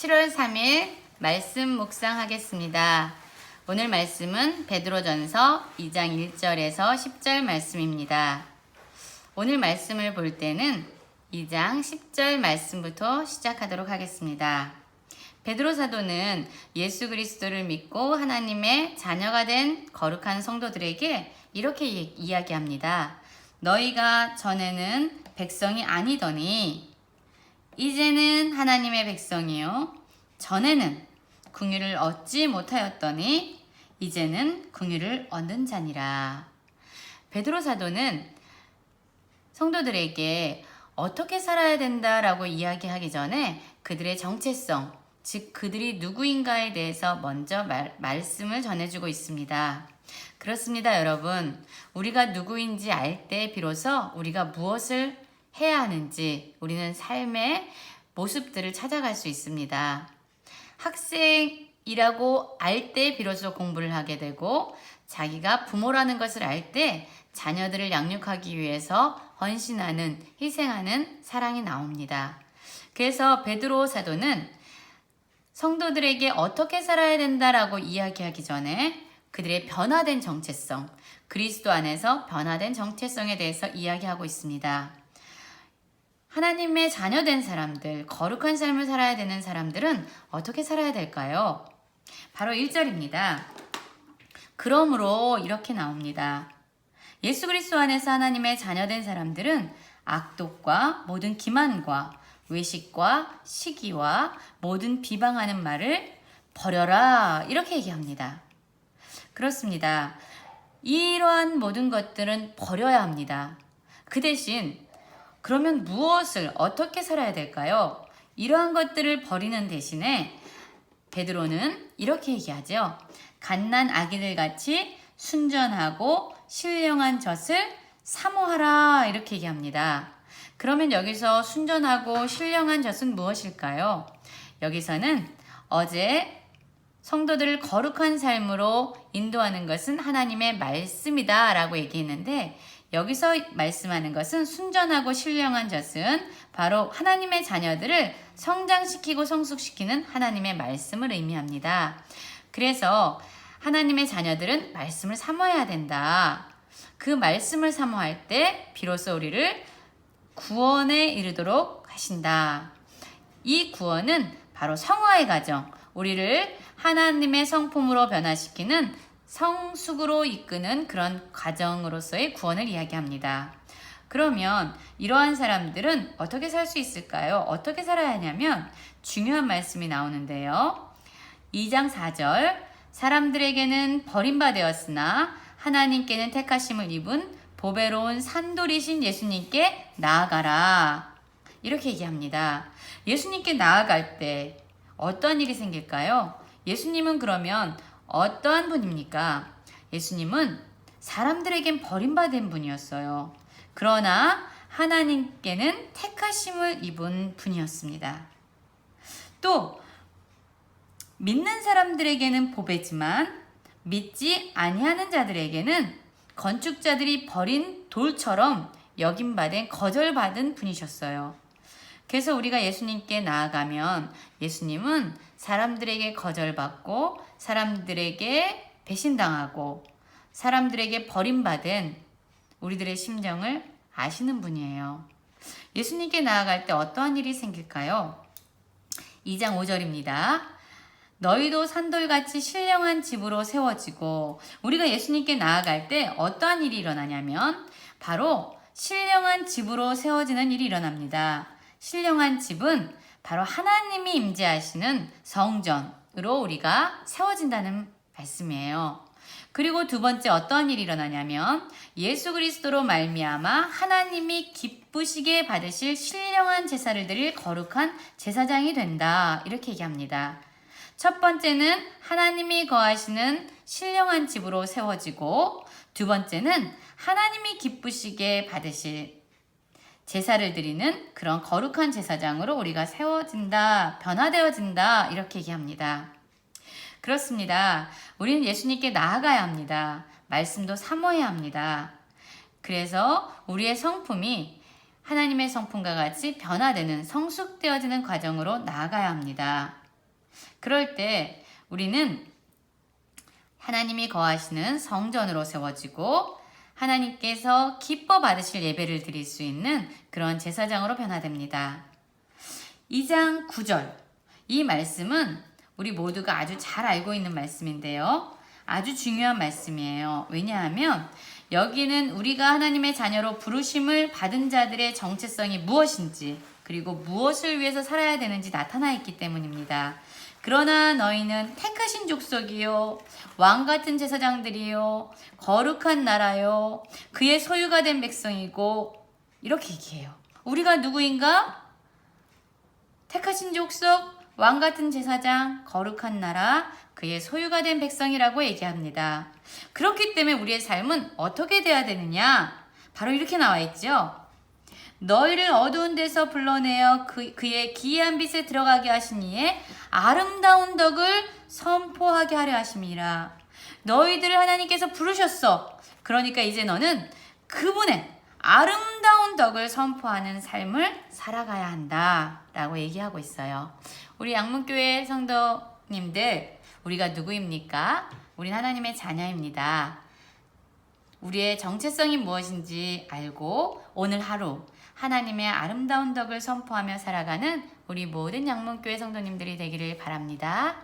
7월 3일 말씀 묵상하겠습니다. 오늘 말씀은 베드로전서 2장 1절에서 10절 말씀입니다. 오늘 말씀을 볼 때는 2장 10절 말씀부터 시작하도록 하겠습니다. 베드로 사도는 예수 그리스도를 믿고 하나님의 자녀가 된 거룩한 성도들에게 이렇게 이야기합니다. 너희가 전에는 백성이 아니더니 이제는 하나님의 백성이요 전에는 긍휼을 얻지 못하였더니 이제는 긍휼을 얻는 자니라. 베드로 사도는 성도들에게 어떻게 살아야 된다라고 이야기하기 전에 그들의 정체성, 즉 그들이 누구인가에 대해서 먼저 말씀을 전해주고 있습니다. 그렇습니다, 여러분. 우리가 누구인지 알 때 비로소 우리가 무엇을 해야 하는지 우리는 삶의 모습들을 찾아갈 수 있습니다. 학생이라고 알 때 비로소 공부를 하게 되고 자기가 부모라는 것을 알 때 자녀들을 양육하기 위해서 헌신하는, 희생하는 사랑이 나옵니다. 그래서 베드로 사도는 성도들에게 어떻게 살아야 된다라고 이야기하기 전에 그들의 변화된 정체성, 그리스도 안에서 변화된 정체성에 대해서 이야기하고 있습니다. 하나님의 자녀된 사람들, 거룩한 삶을 살아야 되는 사람들은 어떻게 살아야 될까요? 바로 1절입니다. 그러므로 이렇게 나옵니다. 예수 그리스도 안에서 하나님의 자녀된 사람들은 악독과 모든 기만과 외식과 시기와 모든 비방하는 말을 버려라 이렇게 얘기합니다. 그렇습니다. 이러한 모든 것들은 버려야 합니다. 그 대신 그러면 무엇을 어떻게 살아야 될까요? 이러한 것들을 버리는 대신에 베드로는 이렇게 얘기하죠. 갓난 아기들 같이 순전하고 신령한 젖을 사모하라 이렇게 얘기합니다. 그러면 여기서 순전하고 신령한 젖은 무엇일까요? 여기서는 어제 성도들을 거룩한 삶으로 인도하는 것은 하나님의 말씀이다 라고 얘기했는데 여기서 말씀하는 것은 순전하고 신령한 젖은 바로 하나님의 자녀들을 성장시키고 성숙시키는 하나님의 말씀을 의미합니다. 그래서 하나님의 자녀들은 말씀을 사모해야 된다. 그 말씀을 사모할 때 비로소 우리를 구원에 이르도록 하신다. 이 구원은 바로 성화의 과정, 우리를 하나님의 성품으로 변화시키는 성숙으로 이끄는 그런 과정으로서의 구원을 이야기합니다. 그러면 이러한 사람들은 어떻게 살 수 있을까요? 어떻게 살아야 하냐면 중요한 말씀이 나오는데요. 2장 4절 사람들에게는 버림받았으나 하나님께는 택하심을 입은 보배로운 산돌이신 예수님께 나아가라. 이렇게 얘기합니다. 예수님께 나아갈 때 어떤 일이 생길까요? 예수님은 그러면 어떠한 분입니까? 예수님은 사람들에겐 버림받은 분이었어요. 그러나 하나님께는 택하심을 입은 분이었습니다. 또 믿는 사람들에게는 보배지만 믿지 아니하는 자들에게는 건축자들이 버린 돌처럼 여김받은 거절받은 분이셨어요. 그래서 우리가 예수님께 나아가면 예수님은 사람들에게 거절받고 사람들에게 배신당하고 사람들에게 버림받은 우리들의 심정을 아시는 분이에요. 예수님께 나아갈 때 어떠한 일이 생길까요? 2장 5절입니다. 너희도 산돌같이 신령한 집으로 세워지고 우리가 예수님께 나아갈 때 어떠한 일이 일어나냐면 바로 신령한 집으로 세워지는 일이 일어납니다. 신령한 집은 바로 하나님이 임재하시는 성전으로 우리가 세워진다는 말씀이에요. 그리고 두 번째 어떠한 일이 일어나냐면 예수 그리스도로 말미암아 하나님이 기쁘시게 받으실 신령한 제사를 드릴 거룩한 제사장이 된다. 이렇게 얘기합니다. 첫 번째는 하나님이 거하시는 신령한 집으로 세워지고 두 번째는 하나님이 기쁘시게 받으실 제사를 드리는 그런 거룩한 제사장으로 우리가 세워진다, 변화되어진다 이렇게 얘기합니다. 그렇습니다. 우리는 예수님께 나아가야 합니다. 말씀도 사모해야 합니다. 그래서 우리의 성품이 하나님의 성품과 같이 변화되는 성숙되어지는 과정으로 나아가야 합니다. 그럴 때 우리는 하나님이 거하시는 성전으로 세워지고 하나님께서 기뻐 받으실 예배를 드릴 수 있는 그런 제사장으로 변화됩니다. 2장 9절. 이 말씀은 우리 모두가 아주 잘 알고 있는 말씀인데요. 아주 중요한 말씀이에요. 왜냐하면 여기는 우리가 하나님의 자녀로 부르심을 받은 자들의 정체성이 무엇인지 그리고 무엇을 위해서 살아야 되는지 나타나 있기 때문입니다. 그러나 너희는 택하신 족속이요 왕같은 제사장들이요 거룩한 나라요 그의 소유가 된 백성이고 이렇게 얘기해요. 우리가 누구인가? 택하신 족속, 왕같은 제사장, 거룩한 나라, 그의 소유가 된 백성이라고 얘기합니다. 그렇기 때문에 우리의 삶은 어떻게 돼야 되느냐? 바로 이렇게 나와 있죠. 너희를 어두운 데서 불러내어 그의 기이한 빛에 들어가게 하신 이의 아름다운 덕을 선포하게 하려 하심이라. 너희들을 하나님께서 부르셨어. 그러니까 이제 너는 그분의 아름다운 덕을 선포하는 삶을 살아가야 한다 라고 얘기하고 있어요. 우리 양문교회 성도님들, 우리가 누구입니까? 우린 하나님의 자녀입니다. 우리의 정체성이 무엇인지 알고 오늘 하루 하나님의 아름다운 덕을 선포하며 살아가는 우리 모든 양문교회 성도님들이 되기를 바랍니다.